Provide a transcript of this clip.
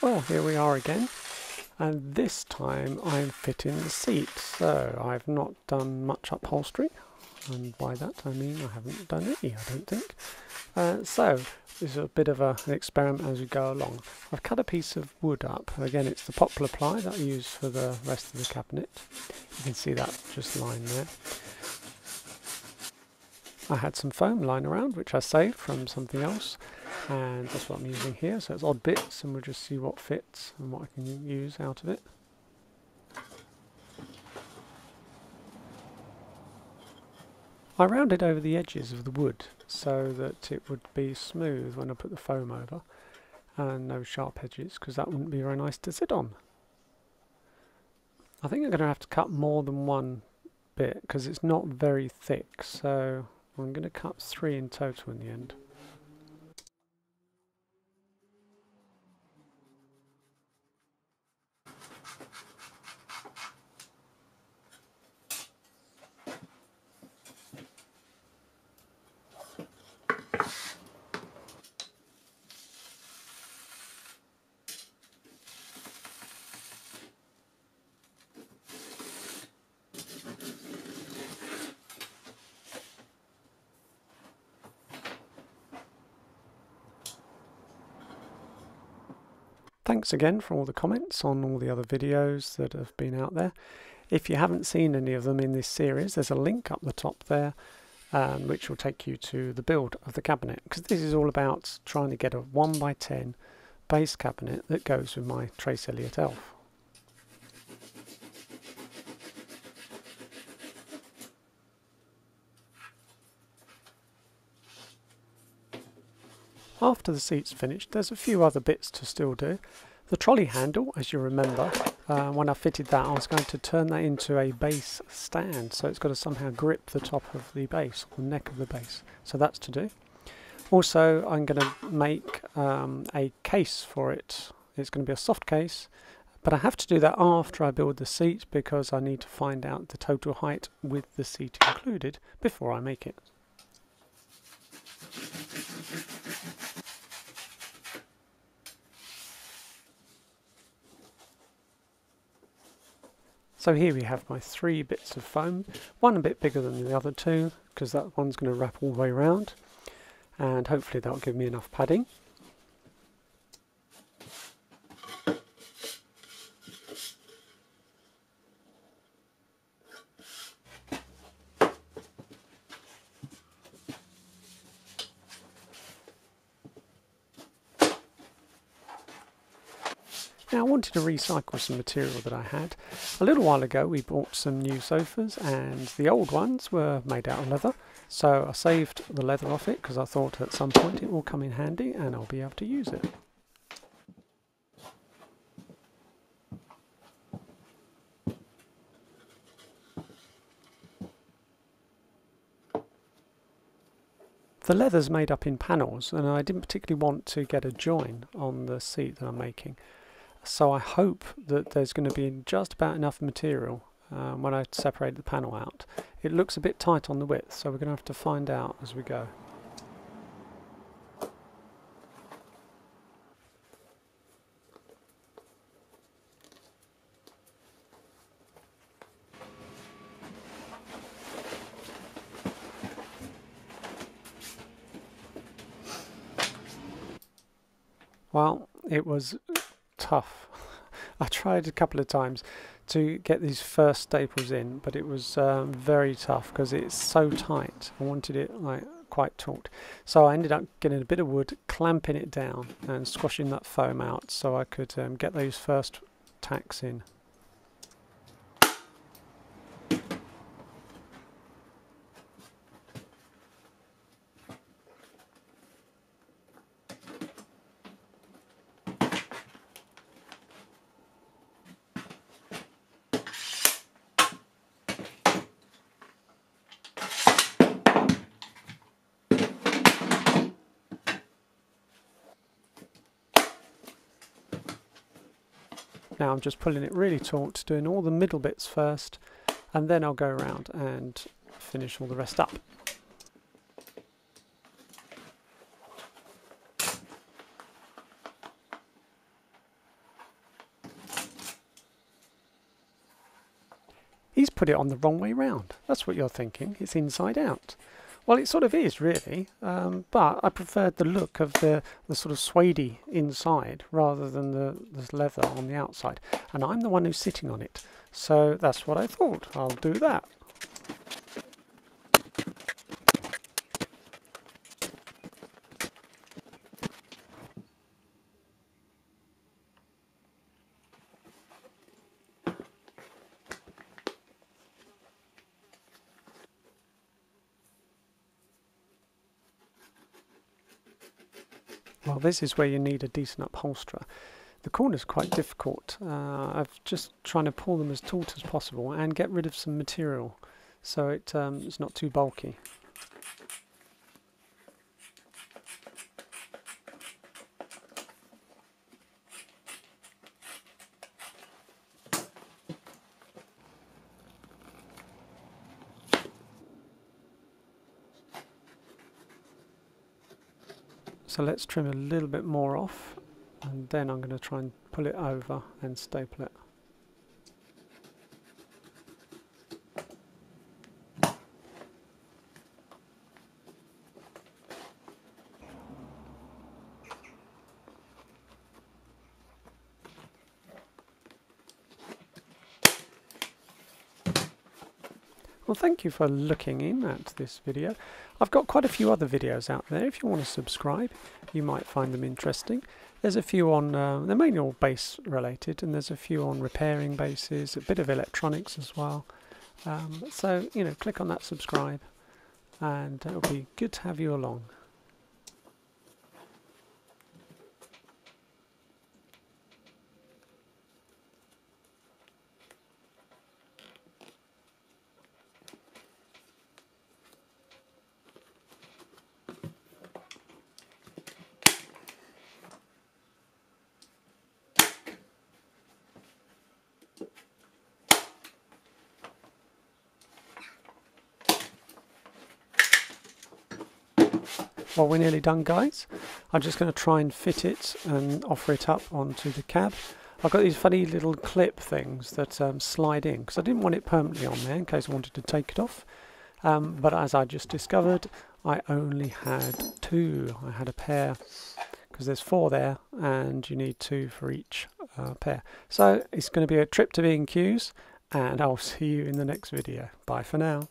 Well, here we are again, and this time I'm fitting the seat. So I've not done much upholstery, and by that I mean I haven't done any, I don't think. So this is a bit of an experiment as we go along. I've cut a piece of wood up. Again, it's the poplar ply that I use for the rest of the cabinet. You can see that just lying there. I had some foam lying around which I saved from something else, and that's what I'm using here. So it's odd bits, and we'll just see what fits and what I can use out of it. I rounded over the edges of the wood so that it would be smooth when I put the foam over, and no sharp edges, because that wouldn't be very nice to sit on. I think I'm going to have to cut more than one bit because it's not very thick, so I'm going to cut 3 in total in the end. Thanks again for all the comments on all the other videos that have been out there. If you haven't seen any of them in this series, there's a link up the top there which will take you to the build of the cabinet, because this is all about trying to get a 1x10 base cabinet that goes with my Trace Elliot ELF. After the seat's finished, there's a few other bits to still do. The trolley handle, as you remember, when I fitted that, I was going to turn that into a base stand, so it's got to somehow grip the top of the base, or the neck of the base. So that's to do. Also, I'm going to make a case for it. It's going to be a soft case, but I have to do that after I build the seat, because I need to find out the total height with the seat included before I make it. So here we have my 3 bits of foam, one a bit bigger than the other 2, because that one's going to wrap all the way around, and hopefully that'll give me enough padding. Now, I wanted to recycle some material that I had. A little while ago we bought some new sofas, and the old ones were made out of leather, so I saved the leather off it because I thought at some point it will come in handy and I'll be able to use it. The leather's made up in panels, and I didn't particularly want to get a join on the seat that I'm making. So I hope that there's going to be just about enough material when I separate the panel out. It looks a bit tight on the width, so we're going to have to find out as we go. Well, it was tough. I tried a couple of times to get these first staples in, but it was very tough because it's so tight. I wanted it like quite taut, so I ended up getting a bit of wood, clamping it down and squashing that foam out so I could get those first tacks in. Now I'm just pulling it really taut, doing all the middle bits first, and then I'll go around and finish all the rest up. he's put it on the wrong way round. That's what you're thinking. It's inside out. Well, it sort of is, really, but I preferred the look of the sort of suede inside rather than the leather on the outside. And I'm the one who's sitting on it, so that's what I thought. I'll do that. Well, this is where you need a decent upholsterer. The corner's quite difficult. I'm just trying to pull them as taut as possible and get rid of some material so it's not too bulky. So let's trim a little bit more off, and then I'm going to try and pull it over and staple it. Well, thank you for looking in at this video. I've got quite a few other videos out there. If you want to subscribe, you might find them interesting. There's a few on, they're mainly all bass related, and there's a few on repairing basses, a bit of electronics as well. So, you know, click on that subscribe, and it'll be good to have you along. Well, we're nearly done, guys. I'm just going to try and fit it and offer it up onto the cab. I've got these funny little clip things that slide in, because I didn't want it permanently on there in case I wanted to take it off. But as I just discovered, I only had two. I had a pair, because there's 4 there, and you need 2 for each pair. So it's going to be a trip to B&Q's, and I'll see you in the next video. Bye for now.